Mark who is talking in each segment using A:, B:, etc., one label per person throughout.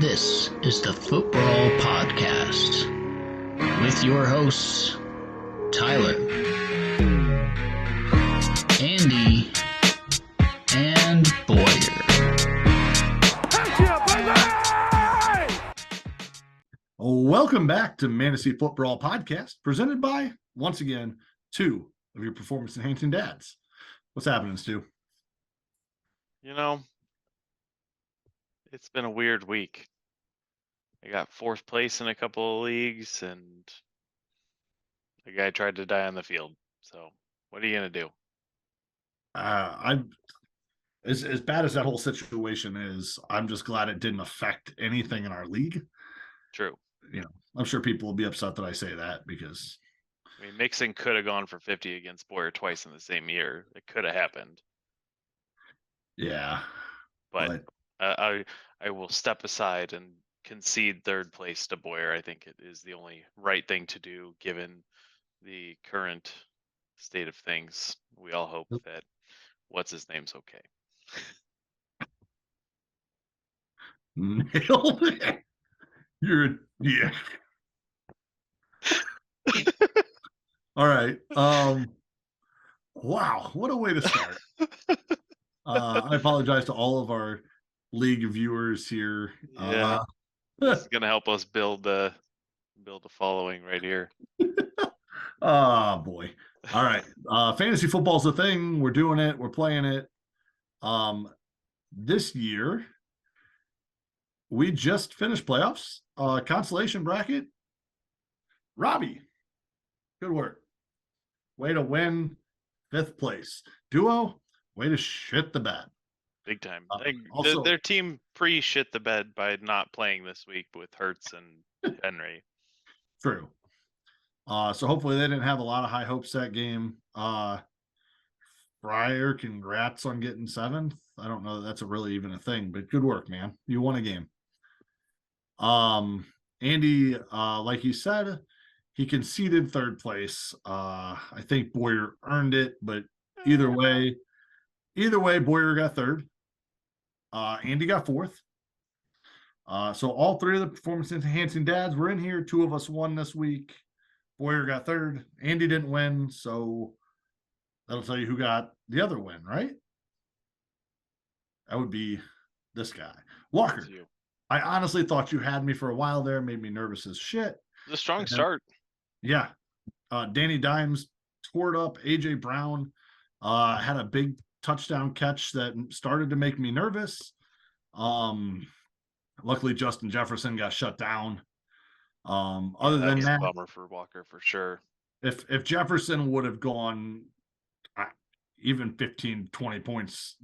A: This is the Football Podcast with your hosts, Tyler, Andy, and Boyer.
B: Welcome back to Mantasy Football Podcast, presented by, once again, two of your performance-enhancing dads. What's happening, Stu?
C: You know, it's been a weird week. I got fourth place in a couple of leagues, and the guy tried to die on the field. So, what are you gonna do?
B: As bad as that whole situation is, I'm just glad it didn't affect anything in our league.
C: True.
B: You know, I'm sure people will be upset that I say that because
C: I mean, Mixon could have gone for 50 against Boyer twice in the same year. It could have happened.
B: Yeah,
C: but I will step aside and concede third place to Boyer. I think it is the only right thing to do given the current state of things. We all hope that what's his name's okay.
B: nailed it. Yeah. All right. Wow, what a way to start. I apologize to all of our league viewers here.
C: Yeah, this is gonna help us build a following right here.
B: Oh boy. All right. Fantasy football's a thing. We're doing it. We're playing it. This year, we just finished playoffs. Consolation bracket. Robbie, good work. Way to win fifth place. Duo, way to shit the bed.
C: Big time.
B: Also,
C: their team pre-shit the bed by not playing this week with Hurts and Henry.
B: True. So hopefully they didn't have a lot of high hopes that game. Fryer, congrats on getting seventh. I don't know that that's really even a thing, but good work, man. You won a game. Andy, like you said, he conceded third place. I think Boyer earned it, but either way, Boyer got third. Andy got fourth. So all three of the performance-enhancing dads were in here. Two of us won this week. Boyer got third. Andy didn't win, so that'll tell you who got the other win, right? That would be this guy. Walker, I honestly thought you had me for a while there. Made me nervous as shit.
C: It was a strong start.
B: Yeah. Danny Dimes tore it up. A.J. Brown had a big touchdown catch that started to make me nervous. Luckily, Justin Jefferson got shut down. Other than that,
C: a bummer for Walker for sure.
B: If Jefferson would have gone even 15, 20 points,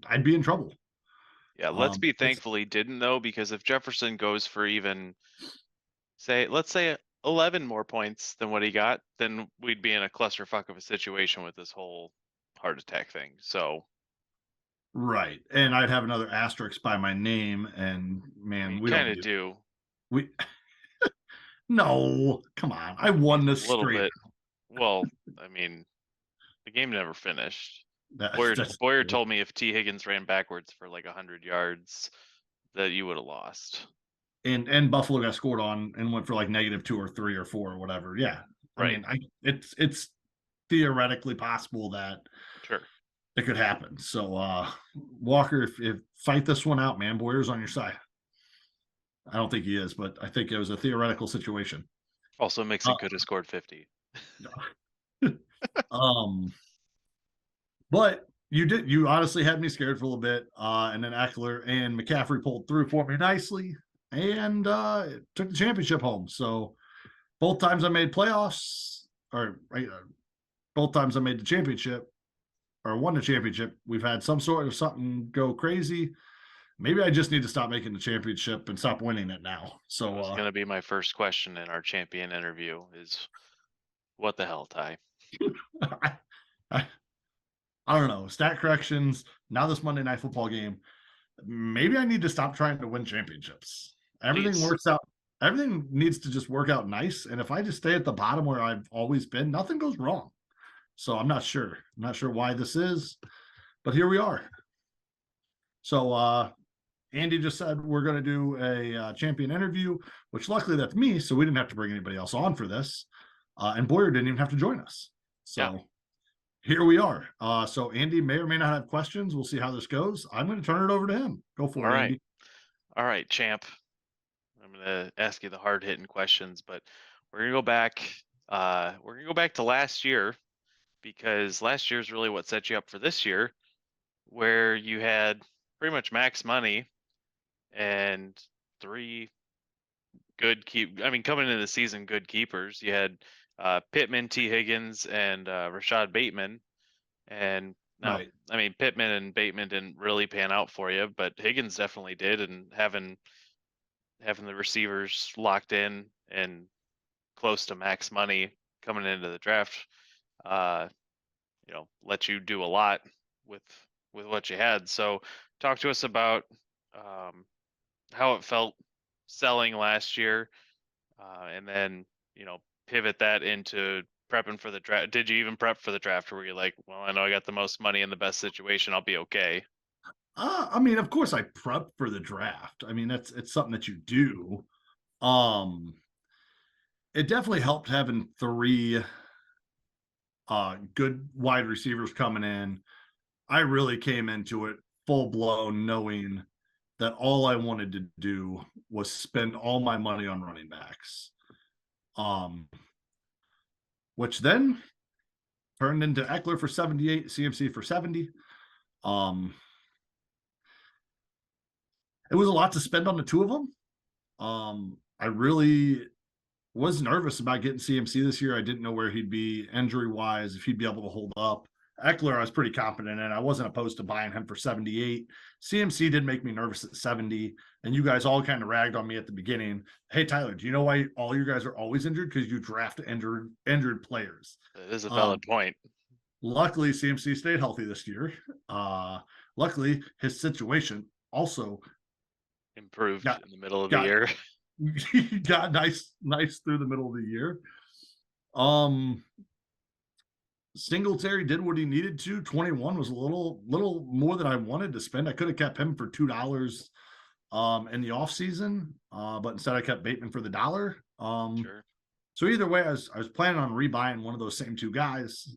B: I'd be in trouble.
C: Yeah, let's be thankful he didn't though, because if Jefferson goes for even let's say 11 more points than what he got, then we'd be in a clusterfuck of a situation with this whole heart attack thing. So
B: right, and I'd have another asterisk by my name, and man, we
C: kind of do.
B: We no, come on, I won this
C: a little
B: straight.
C: bit. Well, I mean, the game never finished.
B: Boyer
C: told me if T. Higgins ran backwards for like 100 yards, that you would have lost.
B: And Buffalo got scored on and went for like -2 or 3 or 4 or whatever. Yeah,
C: right.
B: I mean, it's theoretically possible that
C: sure
B: it could happen. So Walker, if fight this one out, man. Boyer's on your side. I don't think he is, but I think it was a theoretical situation.
C: Also, Mixon could have scored 50.
B: But you honestly had me scared for a little bit. And then Eckler and McCaffrey pulled through for me nicely and took the championship home. So both times I made playoffs, both times I made the championship or won the championship, we've had some sort of something go crazy. Maybe I just need to stop making the championship and stop winning it now. So
C: it's going to be my first question in our champion interview is, what the hell, Ty?
B: I don't know. Stat corrections. Now this Monday Night Football game. Maybe I need to stop trying to win championships. Everything works out. Everything needs to just work out nice. And if I just stay at the bottom where I've always been, nothing goes wrong. So I'm not sure. I'm not sure why this is, but here we are. So Andy just said we're going to do a champion interview, which luckily that's me, so we didn't have to bring anybody else on for this. And Boyer didn't even have to join us. So here we are. So Andy may or may not have questions. We'll see how this goes. I'm going to turn it over to him. Go for
C: All
B: it,
C: right.
B: Andy.
C: All right, champ. I'm going to ask you the hard hitting questions, but we're going to go back. We're going to go back to last year, because last year is really what set you up for this year, where you had pretty much max money and three coming into the season, good keepers. You had Pittman, T. Higgins, and Rashad Bateman. And now,
B: Right.
C: Pittman and Bateman didn't really pan out for you, but Higgins definitely did. And having the receivers locked in and close to max money coming into the draft, let you do a lot with what you had. So talk to us about how it felt selling last year, and then pivot that into prepping for the draft. Did you even prep for the draft, or were you like, well, I know I got the most money in the best situation, I'll be okay?
B: Of course I prep for the draft. It's something that you do. It definitely helped having three good wide receivers coming in. I really came into it full blown knowing that all I wanted to do was spend all my money on running backs. Which then turned into Eckler for 78, CMC for 70. It was a lot to spend on the two of them. I really was nervous about getting CMC this year. I didn't know where he'd be injury wise, if he'd be able to hold up. Eckler, I was pretty confident in. I wasn't opposed to buying him for 78. CMC did make me nervous at 70. And you guys all kind of ragged on me at the beginning. Hey, Tyler, do you know why all you guys are always injured? Because you draft injured players.
C: It is a valid point.
B: Luckily, CMC stayed healthy this year. Luckily, his situation also
C: improved in the middle of the year.
B: Got nice through the middle of the year. Singletary did what he needed to. 21 was a little more than I wanted to spend. I could have kept him for $2 in the off season, but instead I kept Bateman for the $1.
C: Sure.
B: So either way, I was planning on rebuying one of those same two guys.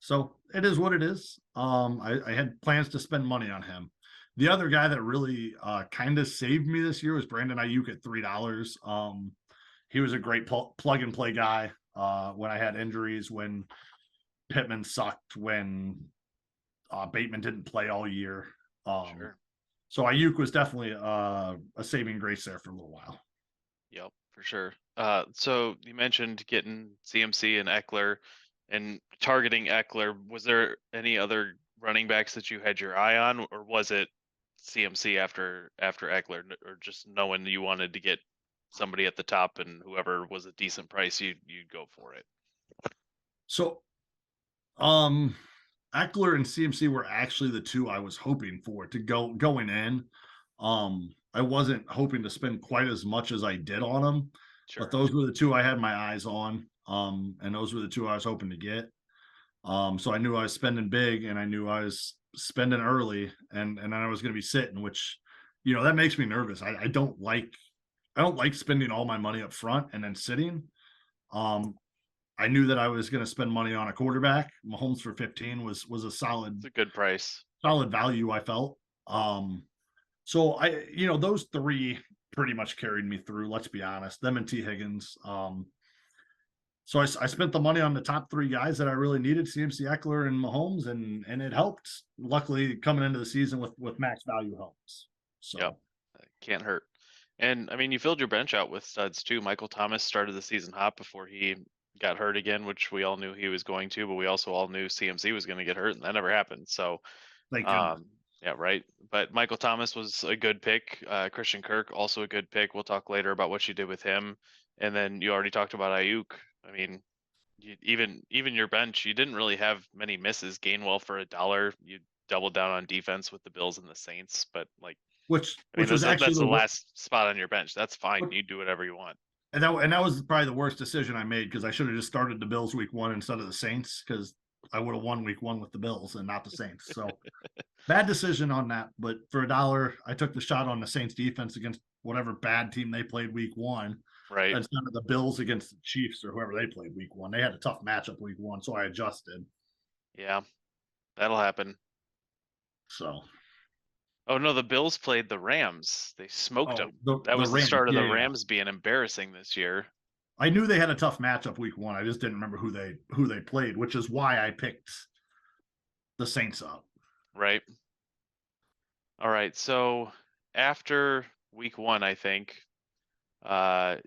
B: So it is what it is. I had plans to spend money on him. The other guy that really kind of saved me this year was Brandon Ayuk at $3. He was a great plug and play guy when I had injuries, when Pittman sucked, when Bateman didn't play all year.
C: Sure.
B: So Ayuk was definitely a saving grace there for a little while.
C: Yep, for sure. So you mentioned getting CMC and Eckler and targeting Eckler. Was there any other running backs that you had your eye on, or was it CMC after Eckler, or just knowing you wanted to get somebody at the top and whoever was a decent price, you'd go for it?
B: So, Eckler and CMC were actually the two I was hoping for to going in. I wasn't hoping to spend quite as much as I did on them, but those were the two I had my eyes on. And those were the two I was hoping to get. So I knew I was spending big, and I knew I was spending early, and I was going to be sitting, which, that makes me nervous. I don't like spending all my money up front and then sitting. I knew that I was going to spend money on a quarterback. Mahomes for 15 was a solid,
C: it's a good price,
B: solid value, I felt. So those three pretty much carried me through, let's be honest, them and T. Higgins. So I spent the money on the top three guys that I really needed, CMC, Eckler, and Mahomes, and it helped. Luckily, coming into the season with max value helps. So
C: yep, can't hurt. And you filled your bench out with studs too. Michael Thomas started the season hot before he got hurt again, which we all knew he was going to, but we also all knew CMC was going to get hurt, and that never happened. So, yeah, right. But Michael Thomas was a good pick. Christian Kirk, also a good pick. We'll talk later about what you did with him. And then you already talked about Ayuk. Even your bench, you didn't really have many misses. Gainwell for $1. You doubled down on defense with the Bills and the Saints, but
B: which was actually
C: that's the last spot on your bench. That's fine. You do whatever you want.
B: And that was probably the worst decision I made, because I should have just started the Bills week 1 instead of the Saints, because I would have won week 1 with the Bills and not the Saints. So Bad decision on that, but for $1, I took the shot on the Saints defense against whatever bad team they played week 1.
C: Right.
B: Instead of the Bills against the Chiefs or whoever they played week 1. They had a tough matchup week 1, so I adjusted.
C: Yeah, that'll happen.
B: So.
C: Oh no, the Bills played the Rams. They smoked them. That was the
B: Rams,
C: start of the
B: yeah.
C: Rams being embarrassing this year.
B: I knew they had a tough matchup week 1. I just didn't remember who they played, which is why I picked the Saints up.
C: Right. All right. So after week 1, I think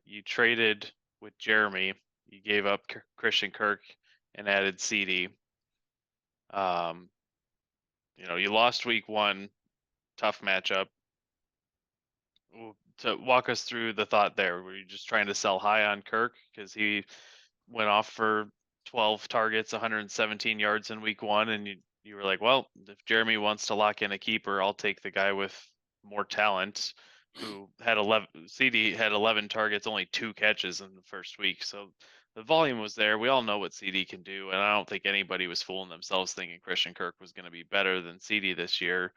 C: you traded with Jeremy. You gave up Christian Kirk and added CD. You lost week 1, tough matchup. To walk us through the thought there, were you just trying to sell high on Kirk because he went off for 12 targets, 117 yards in week 1, and you were like, well, if Jeremy wants to lock in a keeper, I'll take the guy with more talent who had 11. CD had 11 targets, only 2 catches in the first week. So the volume was there. We all know what CD can do. And I don't think anybody was fooling themselves thinking Christian Kirk was going to be better than CD this year,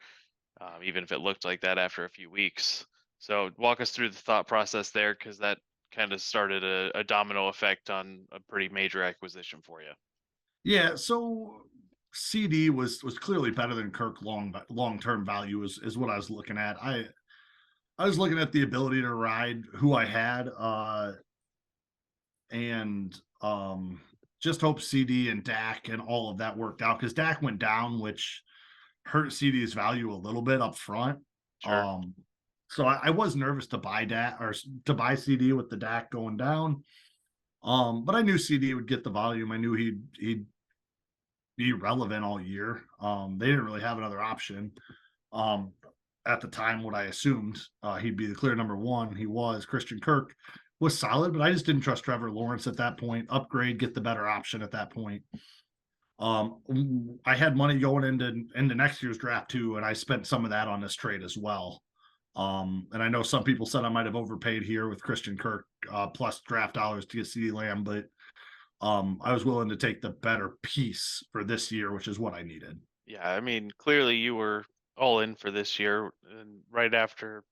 C: even if it looked like that after a few weeks. So walk us through the thought process there, because that kind of started a domino effect on a pretty major acquisition for you.
B: Yeah, so CD was clearly better than Kirk long-term value is what I was looking at. I was looking at the ability to ride who I had, and just hope CD and Dak and all of that worked out, because Dak went down, which hurt CD's value a little bit up front.
C: Sure.
B: So I was nervous to buy Dak or to buy CD with the Dak going down. But I knew CD would get the volume. I knew he'd be relevant all year. They didn't really have another option. At the time, what I assumed he'd be the clear number 1. He was. Christian Kirk was solid, but I just didn't trust Trevor Lawrence at that point. Upgrade, get the better option at that point. I had money going into next year's draft too, and I spent some of that on this trade as well. And I know some people said I might have overpaid here with Christian Kirk plus draft dollars to get CeeDee Lamb, but I was willing to take the better piece for this year, which is what I needed.
C: Yeah, I mean, clearly you were all in for this year, and right after,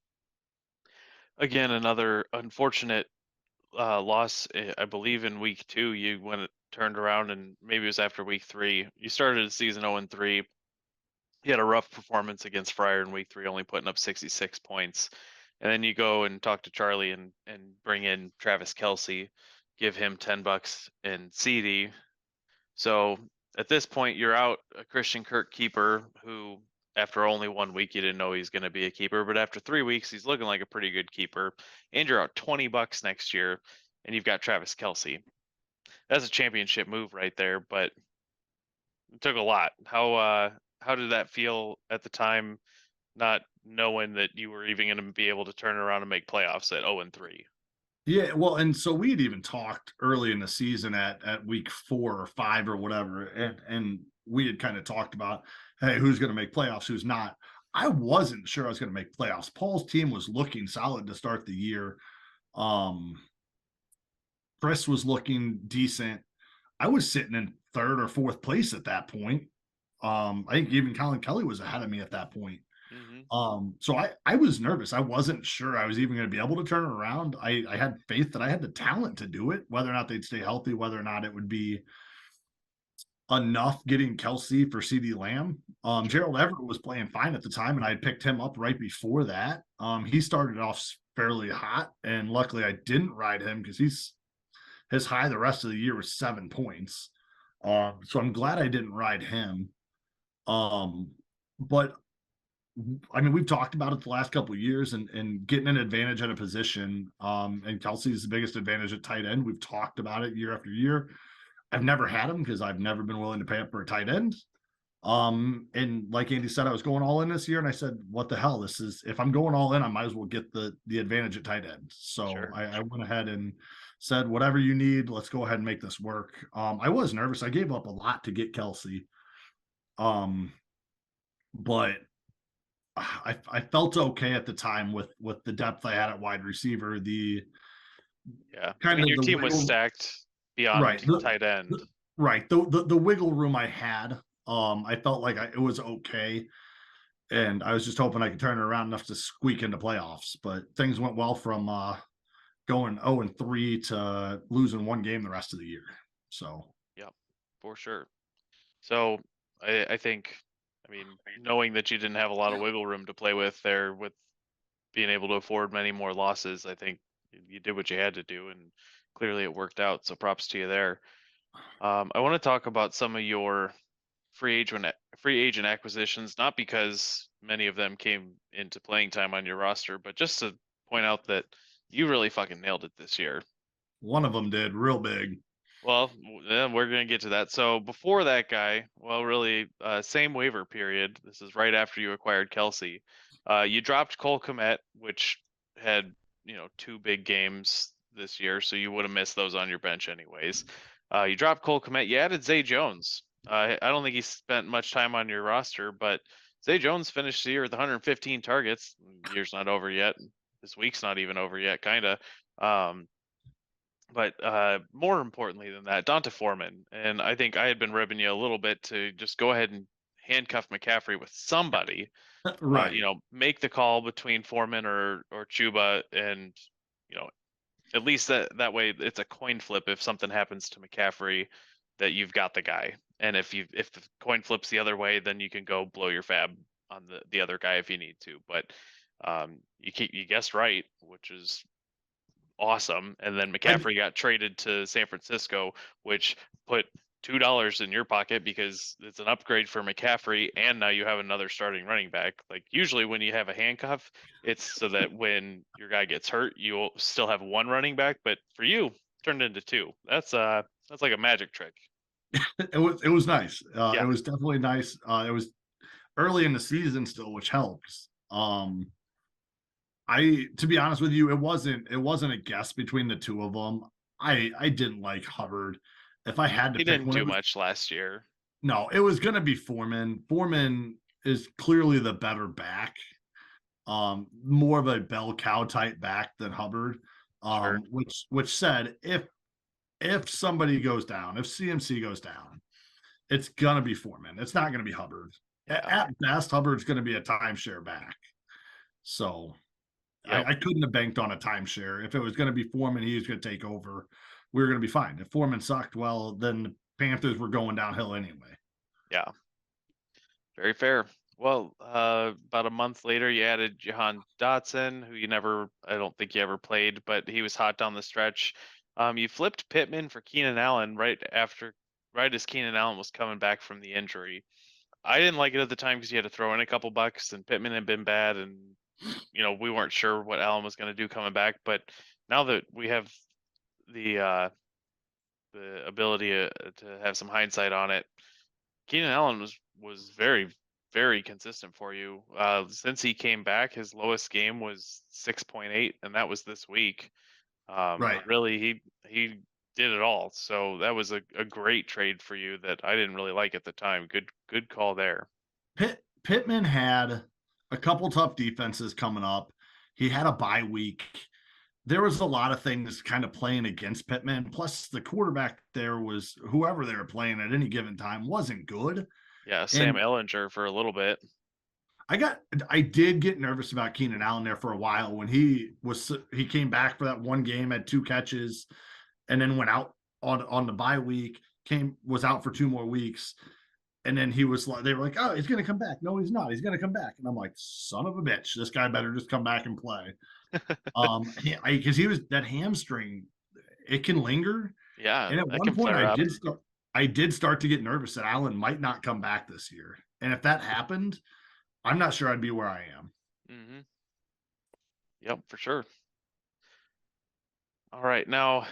C: again, another unfortunate loss, I believe in week 2, you turned around, and maybe it was after week 3. You started the season 0-3. You had a rough performance against Fryer in week 3, only putting up 66 points. And then you go and talk to Charlie and bring in Travis Kelce, give him $10 and CD. So at this point, you're out a Christian Kirk keeper who, after only 1 week, you didn't know he's going to be a keeper. But after 3 weeks, he's looking like a pretty good keeper. And you're out $20 next year, and you've got Travis Kelce. That's a championship move right there, but it took a lot. How did that feel at the time, not knowing that you were even going to be able to turn around and make playoffs at 0-3?
B: Yeah, well, and so we had even talked early in the season at week 4 or 5 or whatever, and we had kind of talked about, hey, who's going to make playoffs, who's not. I wasn't sure I was going to make playoffs. Paul's team was looking solid to start the year. Chris was looking decent. I was sitting in 3rd or 4th place at that point. I think even Colin Kelly was ahead of me at that point.
C: Mm-hmm.
B: So I was nervous. I wasn't sure I was even going to be able to turn it around. I had faith that I had the talent to do it, whether or not they'd stay healthy, whether or not it would be enough getting Kelce for CeeDee Lamb. Gerald Everett was playing fine at the time, and I had picked him up right before that. He started off fairly hot, and luckily I didn't ride him because his high the rest of the year was 7 points. So I'm glad I didn't ride him. But I mean, we've talked about it the last couple of years, and getting an advantage at a position. And Kelsey's the biggest advantage at tight end. We've talked about it year after year. I've never had him because I've never been willing to pay up for a tight end. And like Andy said, I was going all in this year, and I said, what the hell? This is, if I'm going all in, I might as well get the advantage at tight end. So
C: Sure.
B: I went ahead and said, whatever you need, let's go ahead and make this work. I was nervous. I gave up a lot to get Kelce. But I felt okay at the time with the depth I had at wide receiver.
C: Your team was stacked beyond tight end.
B: The wiggle room I had, I felt like it was okay. and I was just hoping I could turn it around enough to squeak into playoffs. But things went well from going 0-3 to losing one game the rest of the year. So
C: Yep, for sure. So I think, I mean, knowing that you didn't have a lot of wiggle room to play with there, with being able to afford many more losses, I think you did what you had to do, and clearly it worked out. So props to you there. I want to talk about some of your free agent acquisitions, not because many of them came into playing time on your roster, but just to point out that you really fucking nailed it this year.
B: one of them did real big.
C: Well, we're going to get to that. So before that guy, well, really, same waiver period. This is right after you acquired Kelsey. You dropped Cole Kmet, which had, 2 big games this year, so you would have missed those on your bench anyways. You dropped Cole Kmet. You added Zay Jones. I don't think he spent much time on your roster, but Zay Jones finished the year with 115 targets. Year's not over yet. This week's not even over yet, kind of. But more importantly than that, Donta Foreman. And I think I had been ribbing you a little bit to just go ahead and handcuff McCaffrey with somebody.
B: Right.
C: Make the call between Foreman or Chuba, and at least that way it's a coin flip if something happens to McCaffrey, that you've got the guy. And if the coin flips the other way, then you can go blow your fab on the other guy if you need to. But you guessed right, which is awesome. And then McCaffrey got traded to San Francisco, which put $2 in your pocket because it's an upgrade for McCaffrey, and now you have another starting running back. Like, usually when you have a handcuff, it's so that when your guy gets hurt, you'll still have one running back, but for you, turned into 2. That's like a magic trick.
B: It was nice.
C: Yeah.
B: It was definitely nice. It was early in the season still, which helps. To be honest with you, it wasn't a guess between the two of them. I didn't like Hubbard. If I had to
C: He
B: pick
C: didn't
B: one,
C: do much last year.
B: no, it was going to be Foreman. Foreman is clearly the better back. More of a bell cow type back than Hubbard.
C: Sure.
B: Which said, if somebody goes down, if CMC goes down, it's gonna be Foreman. It's not gonna be Hubbard.
C: Yeah.
B: At best, Hubbard's gonna be a timeshare back. So
C: Yep.
B: I couldn't have banked on a timeshare. If it was gonna be Foreman, he was gonna take over. We were gonna be fine. If Foreman sucked, well, then the Panthers were going downhill anyway.
C: Yeah. Very fair. Well, about a month later, you added Jahan Dotson, who I don't think you ever played, but he was hot down the stretch. You flipped Pittman for Keenan Allen right as Keenan Allen was coming back from the injury. I didn't like it at the time because you had to throw in a couple bucks, and Pittman had been bad, and we weren't sure what Allen was going to do coming back. But now that we have the ability to have some hindsight on it, Keenan Allen was very, very consistent for you. Since he came back, his lowest game was 6.8, and that was this week.
B: Right.
C: Really, he did it all. So that was a great trade for you that I didn't really like at the time. Good call there.
B: Pittman had a couple tough defenses coming up. He had a bye week. There was a lot of things kind of playing against Pittman. Plus, the quarterback there was whoever they were playing at any given time wasn't good.
C: Yeah, Sam Ehlinger for a little bit.
B: I did get nervous about Keenan Allen there for a while when he came back for that one game, had 2 catches, and then went out on the bye week, was out for 2 more weeks. And then they were like, oh, he's going to come back. No, he's not. He's going to come back. And I'm like, son of a bitch, this guy better just come back and play. Because he was that hamstring, it can linger.
C: Yeah.
B: And at one point I did start to get nervous that Allen might not come back this year. And if that happened, I'm not sure I'd be where I am.
C: Mm-hmm. Yep, for sure. All right. Now,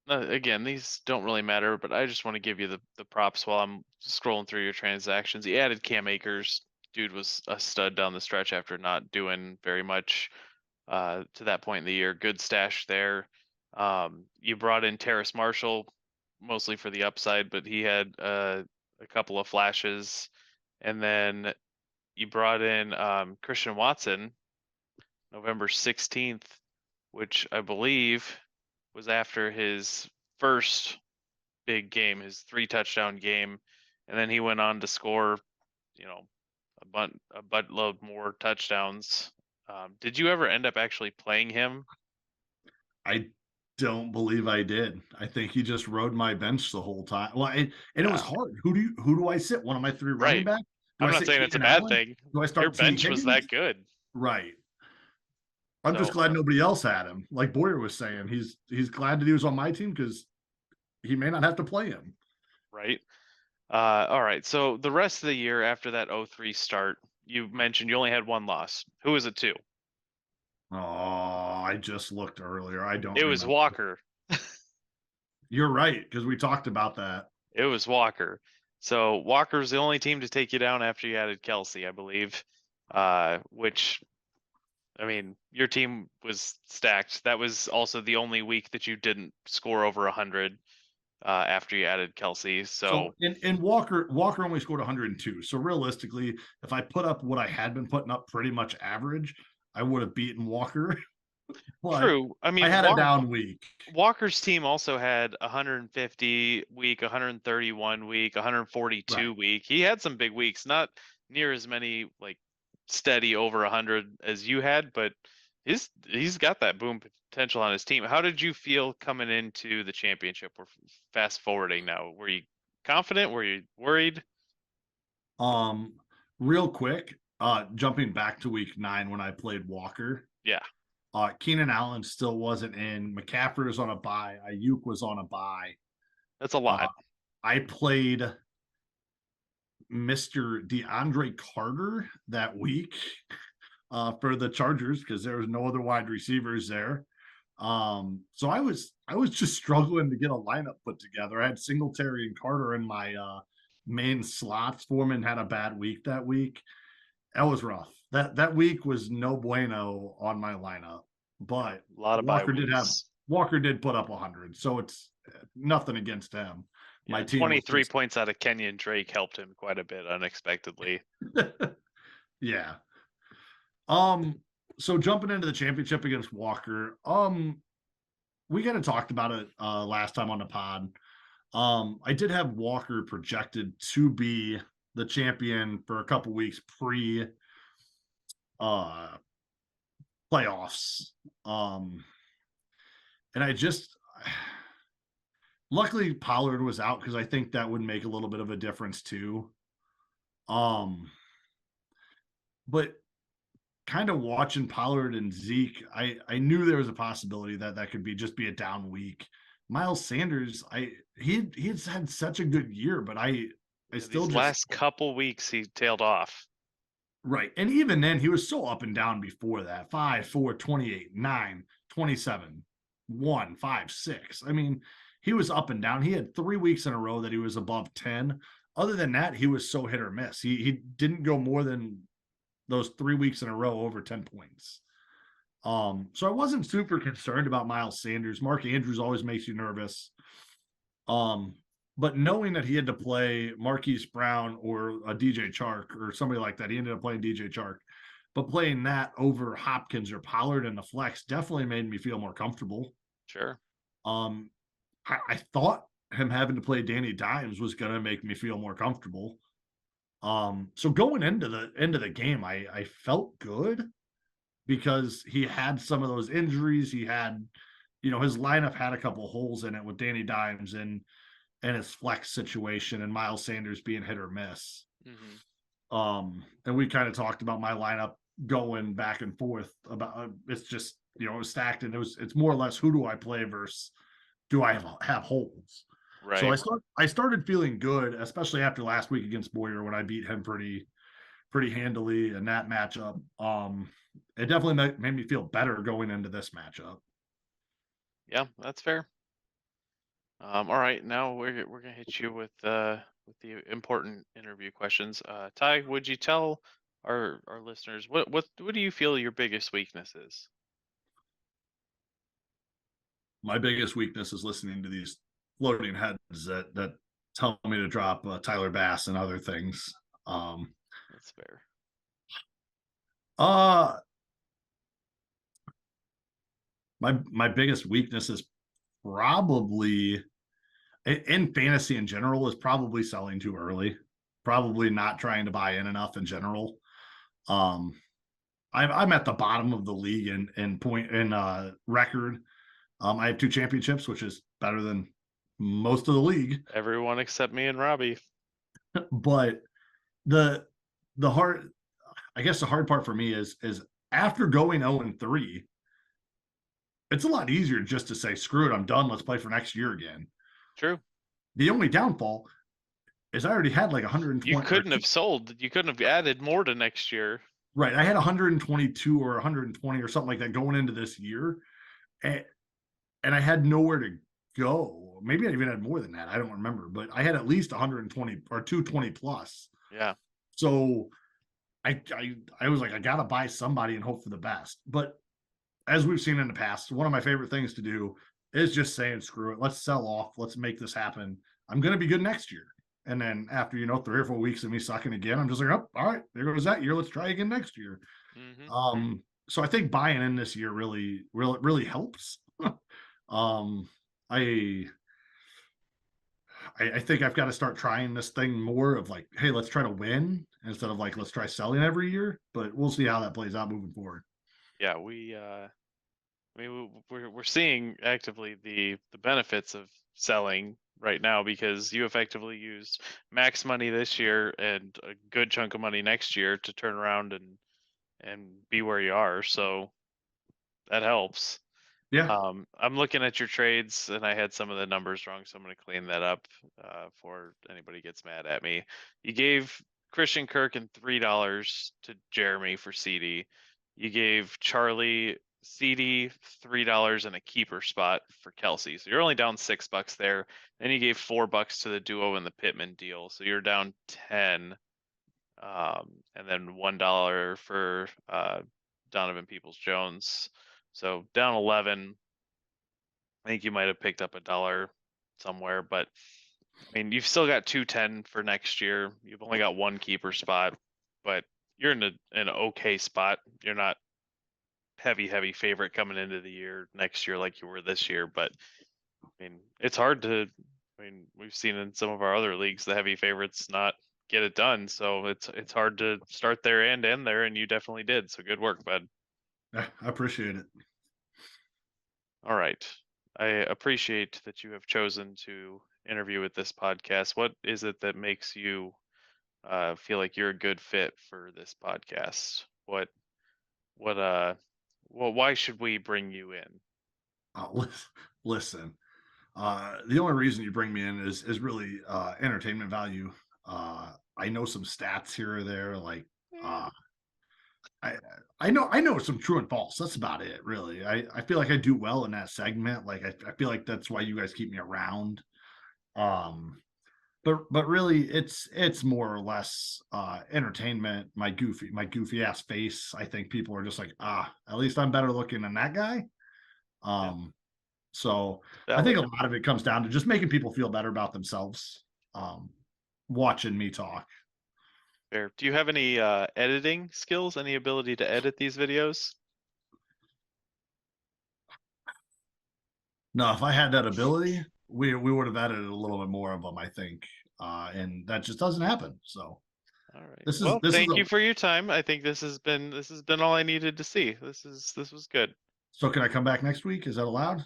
C: again, these don't really matter, but I just want to give you the props while I'm scrolling through your transactions. You added Cam Akers. Dude was a stud down the stretch after not doing very much to that point in the year. Good stash there. You brought in Terrace Marshall, mostly for the upside, but he had a couple of flashes. And then you brought in Christian Watson, November 16th, which I believe was after his first big game, his 3 touchdown game. And then he went on to score, a buttload more touchdowns. Did you ever end up actually playing him?
B: I don't believe I did. I think he just rode my bench the whole time. Well, and it was
C: Yeah.
B: hard. Who do I sit? One of my three running
C: Right.
B: backs? Do I
C: I'm not
B: sit
C: saying it's a
B: Keenan
C: bad
B: Allen?
C: thing.
B: Do I
C: Your
B: start T
C: bench was
B: Higgins?
C: that good.
B: Right. I'm just
C: So
B: glad nobody else had him. Like Boyer was saying, he's glad that he was on my team because he may not have to play him.
C: right. All right. So the rest of the year after that 0-3 start, you mentioned you only had one loss. Who was it to?
B: Oh, I just looked earlier. I don't
C: It was
B: remember.
C: Walker.
B: You're right, because we talked about that.
C: It was Walker. So Walker's the only team to take you down after you added Kelsey, I believe. Which, I mean, your team was stacked. That was also the only week that you didn't score over 100 after you added Kelsey. So
B: and Walker only scored 102. So realistically, if I put up what I had been putting up, pretty much average, I would have beaten Walker. But
C: true. I mean,
B: I had a down week.
C: Walker's team also had 150 week, 131 week, 142
B: Right.
C: week. He had some big weeks, not near as many like steady over 100 as you had, but he's got that boom potential on his team. How did you feel coming into the championship? We're fast forwarding now. Were you confident? Were you worried?
B: Real quick, jumping back to week 9 when I played Walker.
C: Yeah.
B: Keenan Allen still wasn't in. McCaffrey was on a bye. Ayuk was on a bye.
C: That's a lot.
B: I played Mr. DeAndre Carter that week for the Chargers because there was no other wide receivers there. So I was just struggling to get a lineup put together. I had Singletary and Carter in my main slots. Foreman had a bad week that week. That was rough. That week was no bueno on my lineup. But
C: A lot of bye weeks.
B: Walker did put up 100, so it's nothing against him.
C: Yeah,
B: My team
C: 23 points out of Kenyon Drake helped him quite a bit unexpectedly.
B: Yeah. So jumping into the championship against Walker, we kind of talked about it last time on the pod. I did have Walker projected to be the champion for a couple weeks pre playoffs. And I just luckily Pollard was out because I think that would make a little bit of a difference too. But kind of watching Pollard and Zeke, I knew there was a possibility that could be a down week. Miles Sanders, he's had such a good year, but I still just
C: last couple weeks he tailed off.
B: Right. And even then he was so up and down before that. 5, 4, 28, 9, 27, 1, 5, 6. I mean, he was up and down. He had 3 weeks in a row that he was above 10. Other than that, he was so hit or miss. He didn't go more than those 3 weeks in a row over 10 points. So I wasn't super concerned about Miles Sanders. Mark Andrews always makes you nervous. But knowing that he had to play Marquise Brown or a DJ Chark or somebody like that, he ended up playing DJ Chark. But playing that over Hopkins or Pollard in the flex definitely made me feel more comfortable.
C: Sure.
B: I thought him having to play Danny Dimes was going to make me feel more comfortable. So going into the game, I felt good because he had some of those injuries. He had, his lineup had a couple holes in it with Danny Dimes and his flex situation and Miles Sanders being hit or miss.
C: Mm-hmm.
B: And we kind of talked about my lineup going back and forth about it's just, it was stacked and it's more or less who do I play versus do I have holes?
C: Right.
B: So I started feeling good, especially after last week against Boyer when I beat him pretty handily in that matchup. It definitely made me feel better going into this matchup.
C: Yeah, that's fair. All right, now we're gonna hit you with the important interview questions. Ty, would you tell our listeners what do you feel your biggest weakness is?
B: My biggest weakness is listening to these floating heads that tell me to drop Tyler Bass and other things.
C: That's fair.
B: My biggest weakness is probably in fantasy in general is probably selling too early. probably not trying to buy in enough in general. I'm at the bottom of the league in point in record. I have 2 championships, which is better than most of the league.
C: Everyone except me and Robbie.
B: But the hard, I guess the hard part for me is after going 0-3, it's a lot easier just to say, screw it, I'm done. Let's play for next year again.
C: True.
B: The only downfall is I already had like 120.
C: You couldn't have sold. You couldn't have added more to next year.
B: Right. I had 122 or 120 or something like that going into this year. And I had nowhere to go. Maybe I even had more than that. I don't remember, but I had at least 120 or 220 plus.
C: Yeah.
B: So I was like, I gotta buy somebody and hope for the best. But as we've seen in the past, one of my favorite things to do is just saying, screw it, let's sell off, let's make this happen. I'm gonna be good next year. And then after 3 or 4 weeks of me sucking again, I'm just like, oh, all right, there goes that year. Let's try again next year.
C: Mm-hmm.
B: So I think buying in this year really helps. I think I've got to start trying this thing more of like, hey, let's try to win instead of like, let's try selling every year. But we'll see how that plays out moving forward.
C: Yeah, we're seeing actively the benefits of selling right now, because you effectively used max money this year and a good chunk of money next year to turn around and be where you are. So that helps.
B: Yeah.
C: I'm looking at your trades and I had some of the numbers wrong, so I'm going to clean that up before anybody gets mad at me. You gave Christian Kirk and $3 to Jeremy for CD. You gave Charlie CD $3 and a keeper spot for Kelsey. So you're only down $6 there. Then you gave $4 to the duo in the Pittman deal. So you're down 10. And then $1 for Donovan Peoples-Jones. So down 11. I think you might have picked up $1 somewhere, but I mean, you've still got 210 for next year. You've only got 1 keeper spot, but you're in an okay spot. You're not heavy favorite coming into the year next year like you were this year, but I mean, it's hard to. I mean, we've seen in some of our other leagues the heavy favorites not get it done, so it's hard to start there and end there, and you definitely did. So good work, bud.
B: I appreciate it.
C: All right. I appreciate that you have chosen to interview with this podcast. What is it that makes you feel like you're a good fit for this podcast? Why should we bring you in?
B: Listen, the only reason you bring me in is really entertainment value. I know some stats here or there, like I know some true and false. That's about it, really. I feel like I do well in that segment. Like I feel like that's why you guys keep me around. But really it's more or less entertainment. My goofy ass face. I think people are just like, at least I'm better looking than that guy. So I think a lot of it comes down to just making people feel better about themselves. Watching me talk.
C: Fair. Do you have any editing skills? Any ability to edit these videos?
B: No, if I had that ability, we would have edited a little bit more of them, I think. And that just doesn't happen. So
C: all right. Thank you for your time. I think this has been all I needed to see. This was good.
B: So can I come back next week? Is that allowed?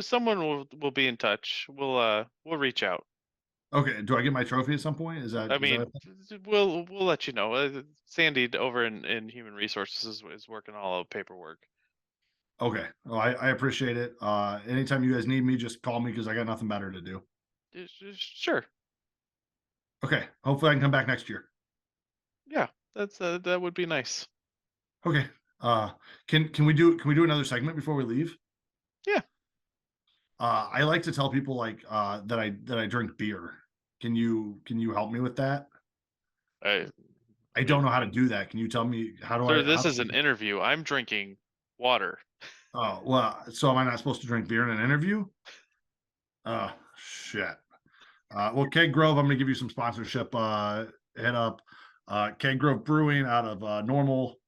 C: Someone will be in touch. We'll reach out.
B: Okay. Do I get my trophy at some point?
C: We'll let you know. Sandy over in Human Resources is working all the paperwork.
B: Okay. Well, I appreciate it. Anytime you guys need me, just call me because I got nothing better to do.
C: Sure.
B: Okay. Hopefully I can come back next year.
C: Yeah, that would be nice.
B: Okay. Can we do another segment before we leave?
C: Yeah.
B: I like to tell people like that I drink beer. Can you help me with that? I don't know how to do that. Can you tell me how do I?
C: This is an interview. I'm drinking water.
B: Oh, well, so am I not supposed to drink beer in an interview? Oh, shit. Well, Keg Grove, I'm going to give you some sponsorship. Head up. Keg Grove Brewing out of Normal.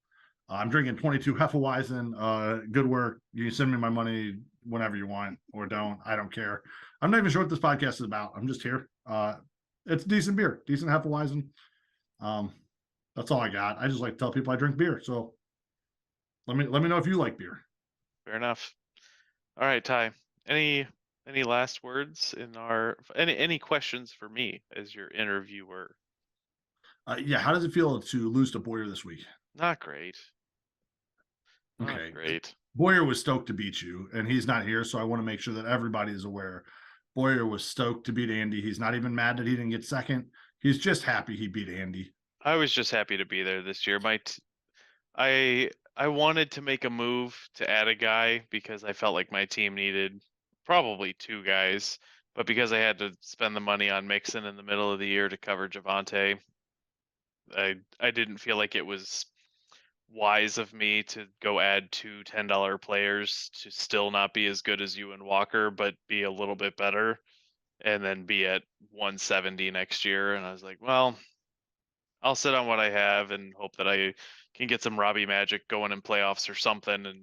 B: I'm drinking 22 Hefeweizen. Good work. You can send me my money whenever you want or don't. I don't care. I'm not even sure what this podcast is about. I'm just here. it's decent beer, decent Hefeweizen. That's all I got. I just like to tell people I drink beer. So let me know if you like beer.
C: Fair enough. All right, Ty. Any last words in our any questions for me as your interviewer?
B: Yeah, how does it feel to lose to Boyer this week?
C: Not great. Not
B: Okay,
C: great.
B: Boyer was stoked to beat you, and he's not here, so I want to make sure that everybody is aware. Boyer was stoked to beat Andy. He's not even mad that he didn't get second. He's just happy he beat Andy.
C: I was just happy to be there this year. I wanted to make a move to add a guy because I felt like my team needed probably 2 guys, but because I had to spend the money on Mixon in the middle of the year to cover Javonte, I didn't feel like it was wise of me to go add 2 $10 players to still not be as good as you and Walker, but be a little bit better, and then be at 170 next year. And I was like, well, I'll sit on what I have and hope that I can get some Robbie magic going in playoffs or something, and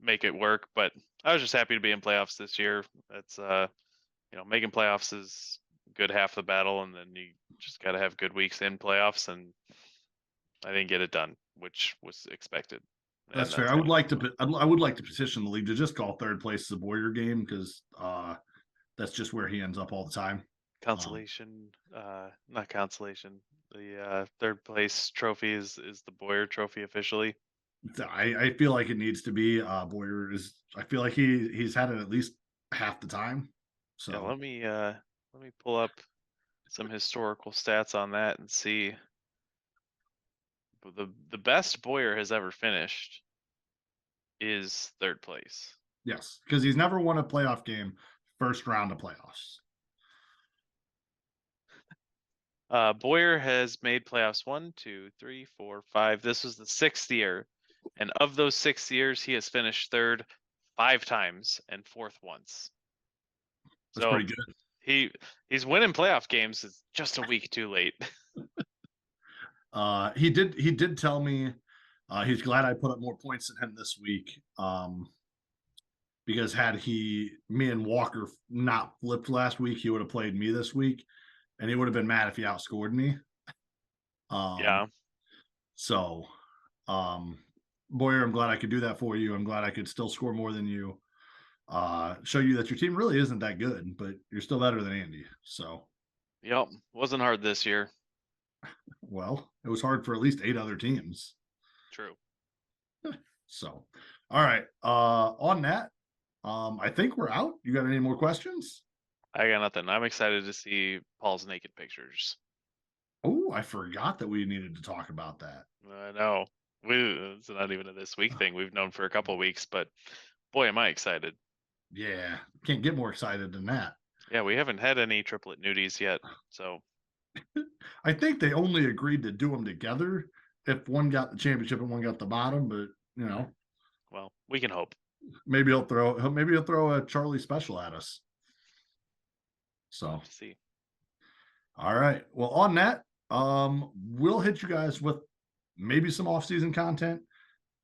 C: make it work. But I was just happy to be in playoffs this year. That's making playoffs is good half the battle, and then you just got to have good weeks in playoffs, and I didn't get it done, which was expected.
B: That's fair. I would like to petition the league to just call third place the Boyer game, because that's just where he ends up all the time.
C: Consolation, not consolation. The third place trophy is the Boyer trophy officially.
B: I feel like it needs to be. Boyer is. I feel like he's had it at least half the time. So
C: yeah, let me pull up some historical stats on that and see. The best Boyer has ever finished is third place.
B: Yes, because he's never won a playoff game first round of playoffs.
C: Boyer has made playoffs 1, 2, 3, 4, 5. This was the 6th year, and of those 6 years, he has finished third 5 times and fourth once.
B: That's pretty good.
C: He's winning playoff games. It's just a week too late.
B: He did tell me he's glad I put up more points than him this week. Because had me and Walker not flipped last week, he would have played me this week, and he would have been mad if he outscored me.
C: Yeah.
B: So, Boyer, I'm glad I could do that for you. I'm glad I could still score more than you. Show you that your team really isn't that good, but you're still better than Andy. So,
C: yep, wasn't hard this year.
B: Well, it was hard for at least 8 other teams.
C: True.
B: So, all right. On that, I think we're out. You got any more questions?
C: I got nothing. I'm excited to see Paul's naked pictures.
B: Oh, I forgot that we needed to talk about that.
C: I know. It's not even a this week thing. We've known for a couple of weeks, but boy, am I excited.
B: Yeah, can't get more excited than that.
C: Yeah, we haven't had any triplet nudies yet, so.
B: I think they only agreed to do them together if one got the championship and one got the bottom, but
C: well, we can hope.
B: Maybe he'll throw a Charlie special at us. So
C: see.
B: All right. Well, on that, we'll hit you guys with maybe some off-season content.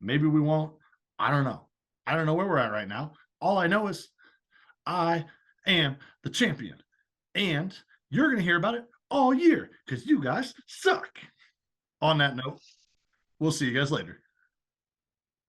B: Maybe we won't. I don't know. I don't know where we're at right now. All I know is I am the champion, and you're going to hear about it all year because you guys suck. On that note, we'll see you guys later.